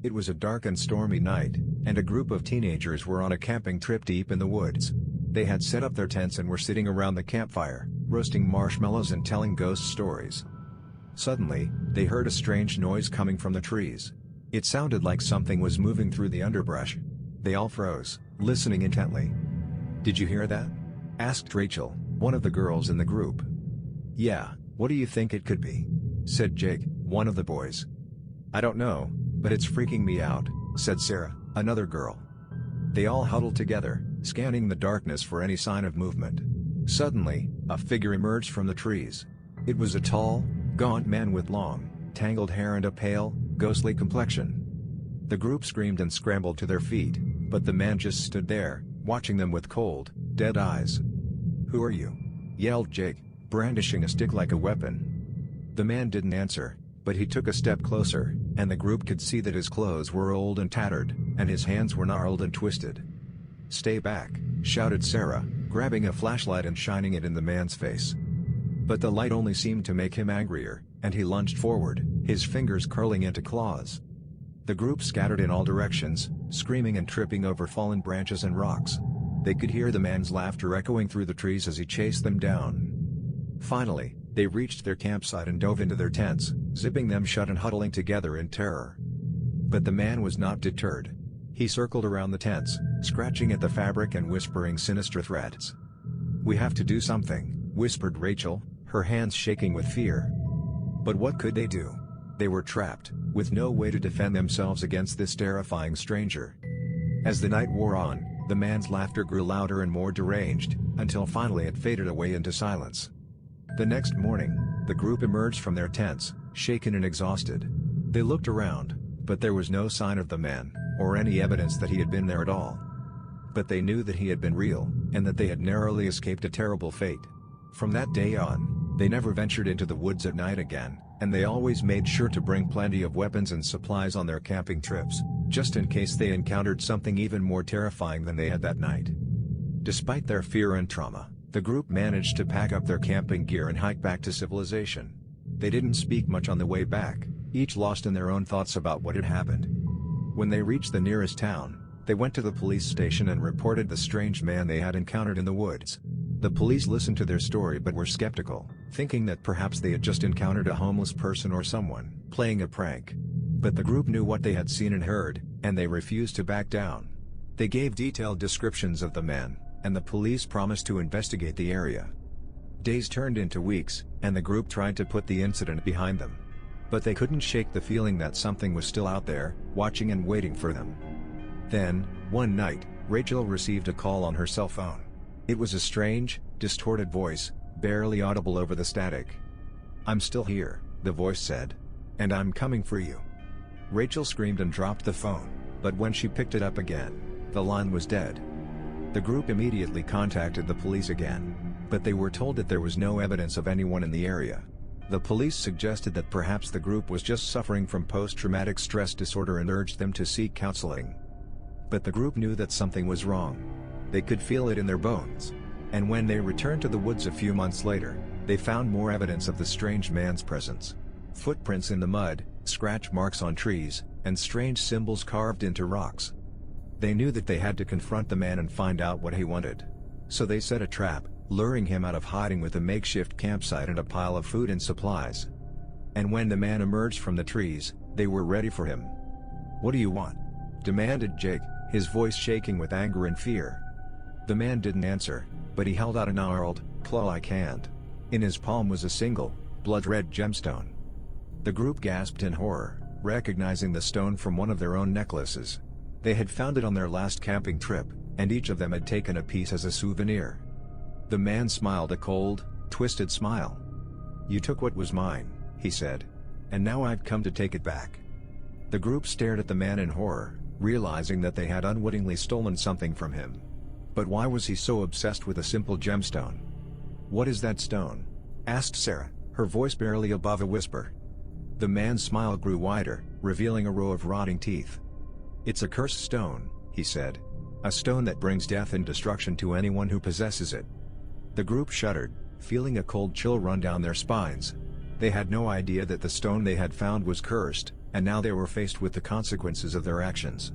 It was a dark and stormy night, and a group of teenagers were on a camping trip deep in the woods. They had set up their tents and were sitting around the campfire, roasting marshmallows and telling ghost stories. Suddenly, they heard a strange noise coming from the trees. It sounded like something was moving through the underbrush. They all froze, listening intently. "Did you hear that?" asked Rachel, one of the girls in the group. "Yeah, what do you think it could be?" said Jake, one of the boys. "I don't know, but it's freaking me out," said Sarah, another girl. They all huddled together, scanning the darkness for any sign of movement. Suddenly, a figure emerged from the trees. It was a tall, gaunt man with long, tangled hair and a pale, ghostly complexion. The group screamed and scrambled to their feet, but the man just stood there, watching them with cold, dead eyes. "Who are you?" yelled Jake, brandishing a stick like a weapon. The man didn't answer, but he took a step closer, and the group could see that his clothes were old and tattered, and his hands were gnarled and twisted. "Stay back," shouted Sarah, grabbing a flashlight and shining it in the man's face. But the light only seemed to make him angrier, and he lunged forward, his fingers curling into claws. The group scattered in all directions, screaming and tripping over fallen branches and rocks. They could hear the man's laughter echoing through the trees as he chased them down. Finally, they reached their campsite and dove into their tents, zipping them shut and huddling together in terror. But the man was not deterred. He circled around the tents, scratching at the fabric and whispering sinister threats. "We have to do something," whispered Rachel, her hands shaking with fear. But what could they do? They were trapped, with no way to defend themselves against this terrifying stranger. As the night wore on, the man's laughter grew louder and more deranged, until finally it faded away into silence. The next morning, the group emerged from their tents, shaken and exhausted. They looked around, but there was no sign of the man, or any evidence that he had been there at all. But they knew that he had been real, and that they had narrowly escaped a terrible fate. From that day on, they never ventured into the woods at night again, and they always made sure to bring plenty of weapons and supplies on their camping trips, just in case they encountered something even more terrifying than they had that night. Despite their fear and trauma, the group managed to pack up their camping gear and hike back to civilization. They didn't speak much on the way back, each lost in their own thoughts about what had happened. When they reached the nearest town, they went to the police station and reported the strange man they had encountered in the woods. The police listened to their story but were skeptical, thinking that perhaps they had just encountered a homeless person or someone playing a prank. But the group knew what they had seen and heard, and they refused to back down. They gave detailed descriptions of the man, and the police promised to investigate the area. Days turned into weeks, and the group tried to put the incident behind them. But they couldn't shake the feeling that something was still out there, watching and waiting for them. Then, one night, Rachel received a call on her cell phone. It was a strange, distorted voice, barely audible over the static. "I'm still here," the voice said. "And I'm coming for you." Rachel screamed and dropped the phone, but when she picked it up again, the line was dead. The group immediately contacted the police again, but they were told that there was no evidence of anyone in the area. The police suggested that perhaps the group was just suffering from post-traumatic stress disorder and urged them to seek counseling. But the group knew that something was wrong. They could feel it in their bones. And when they returned to the woods a few months later, they found more evidence of the strange man's presence. Footprints in the mud, scratch marks on trees, and strange symbols carved into rocks. They knew that they had to confront the man and find out what he wanted. So they set a trap, luring him out of hiding with a makeshift campsite and a pile of food and supplies. And when the man emerged from the trees, they were ready for him. "What do you want?" demanded Jake, his voice shaking with anger and fear. The man didn't answer, but he held out a gnarled, claw-like hand. In his palm was a single, blood-red gemstone. The group gasped in horror, recognizing the stone from one of their own necklaces. They had found it on their last camping trip, and each of them had taken a piece as a souvenir. The man smiled a cold, twisted smile. "You took what was mine," he said. "And now I've come to take it back." The group stared at the man in horror, realizing that they had unwittingly stolen something from him. But why was he so obsessed with a simple gemstone? "What is that stone?" asked Sarah, her voice barely above a whisper. The man's smile grew wider, revealing a row of rotting teeth. "It's a cursed stone," he said. "A stone that brings death and destruction to anyone who possesses it." The group shuddered, feeling a cold chill run down their spines. They had no idea that the stone they had found was cursed, and now they were faced with the consequences of their actions.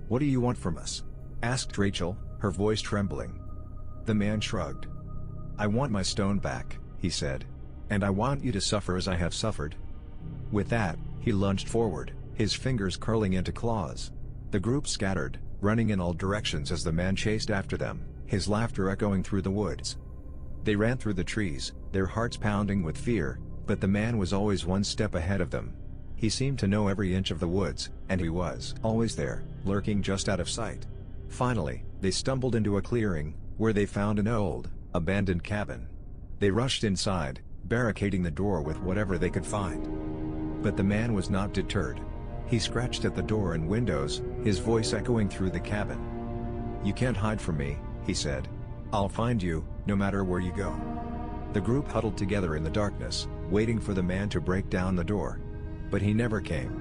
"What do you want from us?" asked Rachel, her voice trembling. The man shrugged. "I want my stone back," he said. "And I want you to suffer as I have suffered." With that, he lunged forward, his fingers curling into claws. The group scattered, running in all directions as the man chased after them, his laughter echoing through the woods. They ran through the trees, their hearts pounding with fear, but the man was always one step ahead of them. He seemed to know every inch of the woods, and he was always there, lurking just out of sight. Finally, they stumbled into a clearing, where they found an old, abandoned cabin. They rushed inside, barricading the door with whatever they could find. But the man was not deterred. He scratched at the door and windows, his voice echoing through the cabin. "You can't hide from me," he said. "I'll find you, no matter where you go." The group huddled together in the darkness, waiting for the man to break down the door. But he never came.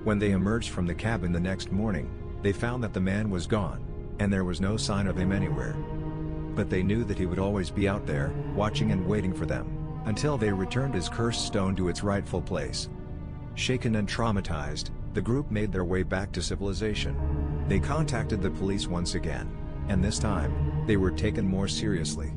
When they emerged from the cabin the next morning, they found that the man was gone, and there was no sign of him anywhere. But they knew that he would always be out there, watching and waiting for them, until they returned his cursed stone to its rightful place. Shaken and traumatized, the group made their way back to civilization. They contacted the police once again, and this time, they were taken more seriously.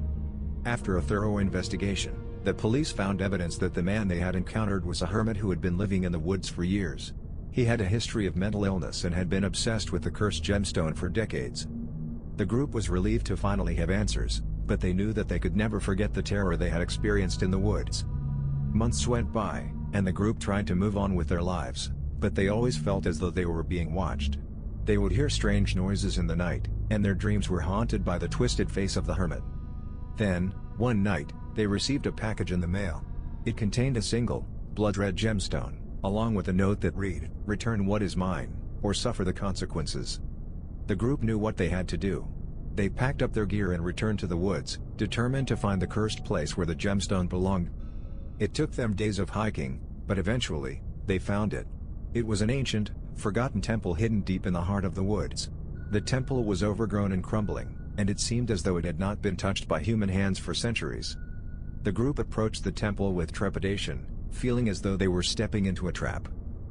After a thorough investigation, the police found evidence that the man they had encountered was a hermit who had been living in the woods for years. He had a history of mental illness and had been obsessed with the cursed gemstone for decades. The group was relieved to finally have answers, but they knew that they could never forget the terror they had experienced in the woods. Months went by, and the group tried to move on with their lives, but they always felt as though they were being watched. They would hear strange noises in the night, and their dreams were haunted by the twisted face of the hermit. Then, one night, they received a package in the mail. It contained a single, blood-red gemstone, along with a note that read, "Return what is mine, or suffer the consequences." The group knew what they had to do. They packed up their gear and returned to the woods, determined to find the cursed place where the gemstone belonged. It took them days of hiking, but eventually, they found it. It was an ancient, forgotten temple hidden deep in the heart of the woods. The temple was overgrown and crumbling, and it seemed as though it had not been touched by human hands for centuries. The group approached the temple with trepidation, feeling as though they were stepping into a trap.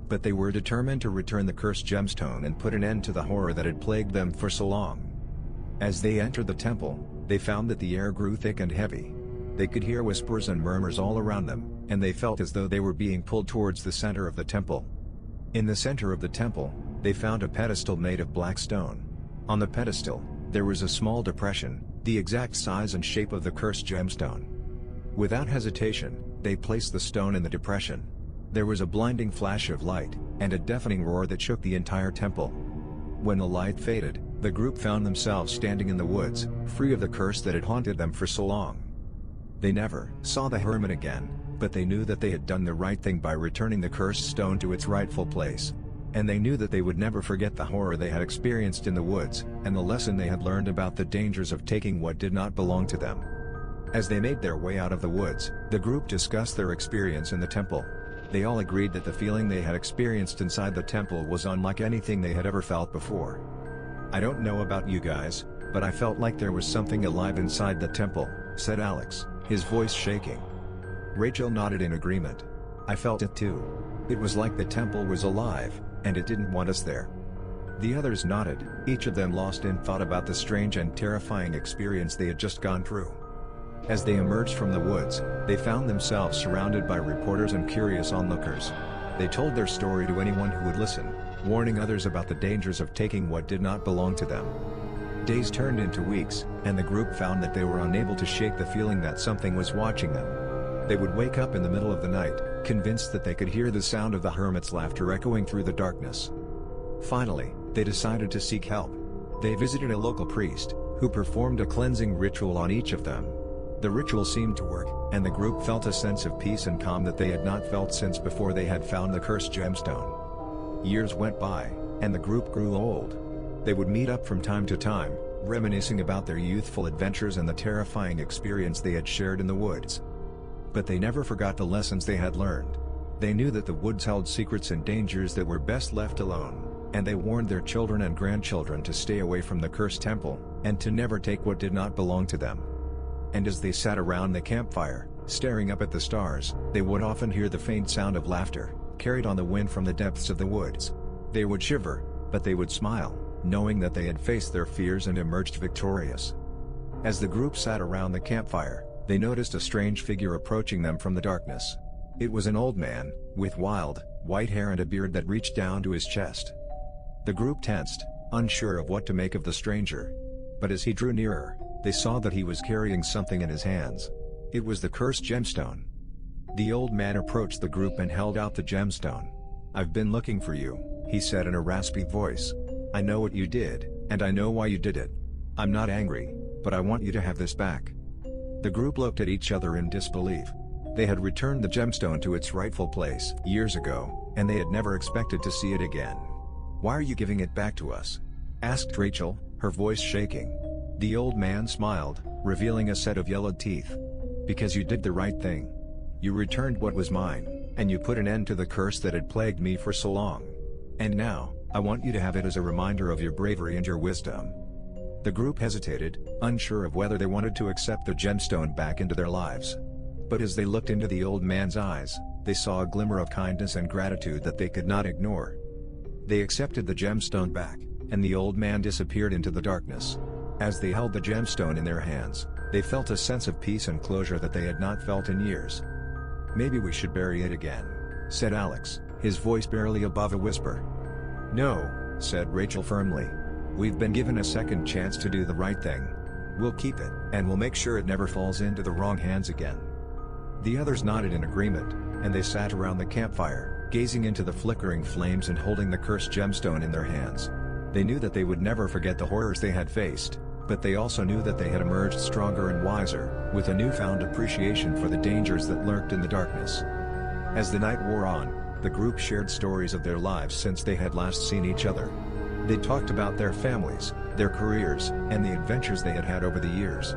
But they were determined to return the cursed gemstone and put an end to the horror that had plagued them for so long. As they entered the temple, they found that the air grew thick and heavy. They could hear whispers and murmurs all around them, and they felt as though they were being pulled towards the center of the temple. In the center of the temple, they found a pedestal made of black stone. On the pedestal, there was a small depression, the exact size and shape of the cursed gemstone. Without hesitation, they placed the stone in the depression. There was a blinding flash of light, and a deafening roar that shook the entire temple. When the light faded, the group found themselves standing in the woods, free of the curse that had haunted them for so long. They never saw the hermit again, but they knew that they had done the right thing by returning the cursed stone to its rightful place. And they knew that they would never forget the horror they had experienced in the woods, and the lesson they had learned about the dangers of taking what did not belong to them. As they made their way out of the woods, the group discussed their experience in the temple. They all agreed that the feeling they had experienced inside the temple was unlike anything they had ever felt before. "I don't know about you guys, but I felt like there was something alive inside the temple," said Alex, his voice shaking. Rachel nodded in agreement. "I felt it too. It was like the temple was alive, and it didn't want us there." The others nodded, each of them lost in thought about the strange and terrifying experience they had just gone through. As they emerged from the woods, they found themselves surrounded by reporters and curious onlookers. They told their story to anyone who would listen, warning others about the dangers of taking what did not belong to them. Days turned into weeks, and the group found that they were unable to shake the feeling that something was watching them. They would wake up in the middle of the night, convinced that they could hear the sound of the hermit's laughter echoing through the darkness. Finally, they decided to seek help. They visited a local priest, who performed a cleansing ritual on each of them. The ritual seemed to work, and the group felt a sense of peace and calm that they had not felt since before they had found the cursed gemstone. Years went by, and the group grew old. They would meet up from time to time, reminiscing about their youthful adventures and the terrifying experience they had shared in the woods. But they never forgot the lessons they had learned. They knew that the woods held secrets and dangers that were best left alone, and they warned their children and grandchildren to stay away from the cursed temple, and to never take what did not belong to them. And as they sat around the campfire, staring up at the stars, they would often hear the faint sound of laughter, carried on the wind from the depths of the woods. They would shiver, but they would smile, knowing that they had faced their fears and emerged victorious. As the group sat around the campfire, they noticed a strange figure approaching them from the darkness. It was an old man, with wild, white hair and a beard that reached down to his chest. The group tensed, unsure of what to make of the stranger. But as he drew nearer, they saw that he was carrying something in his hands. It was the cursed gemstone. The old man approached the group and held out the gemstone. "I've been looking for you," he said in a raspy voice. "I know what you did, and I know why you did it. I'm not angry, but I want you to have this back." The group looked at each other in disbelief. They had returned the gemstone to its rightful place years ago, and they had never expected to see it again. "Why are you giving it back to us?" asked Rachel, her voice shaking. The old man smiled, revealing a set of yellowed teeth. "Because you did the right thing. You returned what was mine, and you put an end to the curse that had plagued me for so long. And now, I want you to have it as a reminder of your bravery and your wisdom." The group hesitated, unsure of whether they wanted to accept the gemstone back into their lives. But as they looked into the old man's eyes, they saw a glimmer of kindness and gratitude that they could not ignore. They accepted the gemstone back, and the old man disappeared into the darkness. As they held the gemstone in their hands, they felt a sense of peace and closure that they had not felt in years. "Maybe we should bury it again," said Alex, his voice barely above a whisper. "No," said Rachel firmly. "We've been given a second chance to do the right thing. We'll keep it, and we'll make sure it never falls into the wrong hands again." The others nodded in agreement, and they sat around the campfire, gazing into the flickering flames and holding the cursed gemstone in their hands. They knew that they would never forget the horrors they had faced, but they also knew that they had emerged stronger and wiser, with a newfound appreciation for the dangers that lurked in the darkness. As the night wore on, the group shared stories of their lives since they had last seen each other. They talked about their families, their careers, and the adventures they had had over the years.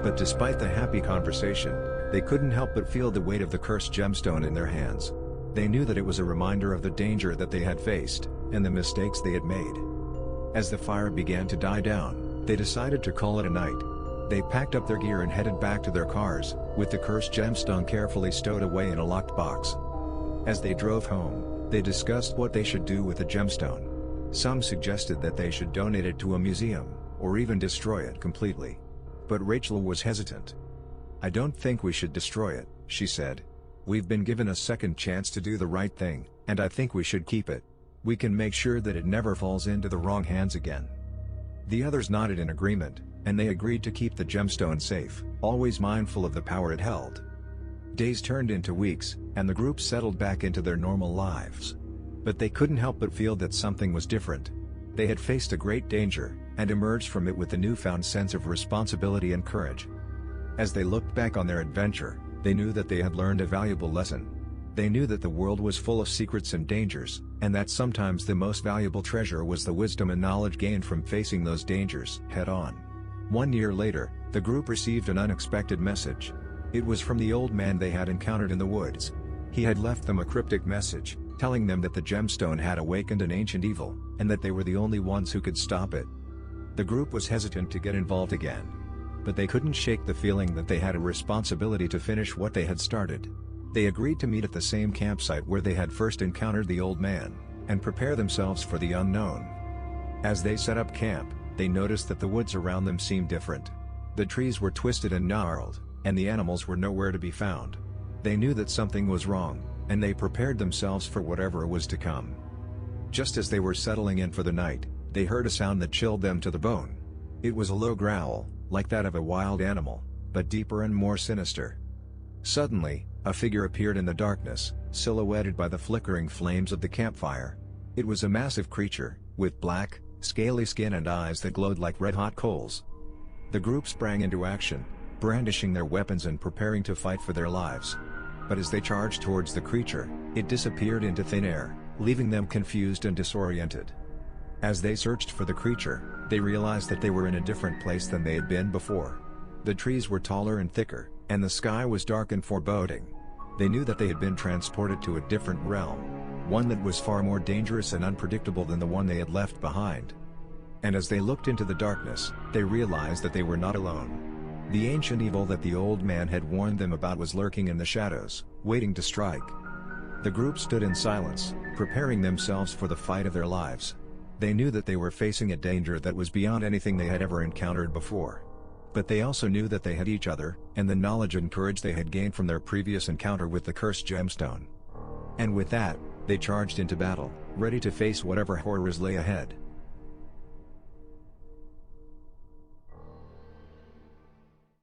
But despite the happy conversation, they couldn't help but feel the weight of the cursed gemstone in their hands. They knew that it was a reminder of the danger that they had faced, and the mistakes they had made. As the fire began to die down, they decided to call it a night. They packed up their gear and headed back to their cars, with the cursed gemstone carefully stowed away in a locked box. As they drove home, they discussed what they should do with the gemstone. Some suggested that they should donate it to a museum, or even destroy it completely. But Rachel was hesitant. "I don't think we should destroy it," she said. "We've been given a second chance to do the right thing, and I think we should keep it. We can make sure that it never falls into the wrong hands again." The others nodded in agreement, and they agreed to keep the gemstone safe, always mindful of the power it held. Days turned into weeks, and the group settled back into their normal lives. But they couldn't help but feel that something was different. They had faced a great danger, and emerged from it with a newfound sense of responsibility and courage. As they looked back on their adventure, they knew that they had learned a valuable lesson. They knew that the world was full of secrets and dangers, and that sometimes the most valuable treasure was the wisdom and knowledge gained from facing those dangers head-on. 1 year later, the group received an unexpected message. It was from the old man they had encountered in the woods. He had left them a cryptic message, telling them that the gemstone had awakened an ancient evil, and that they were the only ones who could stop it. The group was hesitant to get involved again. But they couldn't shake the feeling that they had a responsibility to finish what they had started. They agreed to meet at the same campsite where they had first encountered the old man, and prepare themselves for the unknown. As they set up camp, they noticed that the woods around them seemed different. The trees were twisted and gnarled, and the animals were nowhere to be found. They knew that something was wrong, and they prepared themselves for whatever was to come. Just as they were settling in for the night, they heard a sound that chilled them to the bone. It was a low growl, like that of a wild animal, but deeper and more sinister. Suddenly, a figure appeared in the darkness, silhouetted by the flickering flames of the campfire. It was a massive creature, with black, scaly skin and eyes that glowed like red-hot coals. The group sprang into action, brandishing their weapons and preparing to fight for their lives. But as they charged towards the creature, it disappeared into thin air, leaving them confused and disoriented. As they searched for the creature, they realized that they were in a different place than they had been before. The trees were taller and thicker, and the sky was dark and foreboding. They knew that they had been transported to a different realm, one that was far more dangerous and unpredictable than the one they had left behind. And as they looked into the darkness, they realized that they were not alone. The ancient evil that the old man had warned them about was lurking in the shadows, waiting to strike. The group stood in silence, preparing themselves for the fight of their lives. They knew that they were facing a danger that was beyond anything they had ever encountered before. But they also knew that they had each other, and the knowledge and courage they had gained from their previous encounter with the cursed gemstone. And with that, they charged into battle, ready to face whatever horrors lay ahead.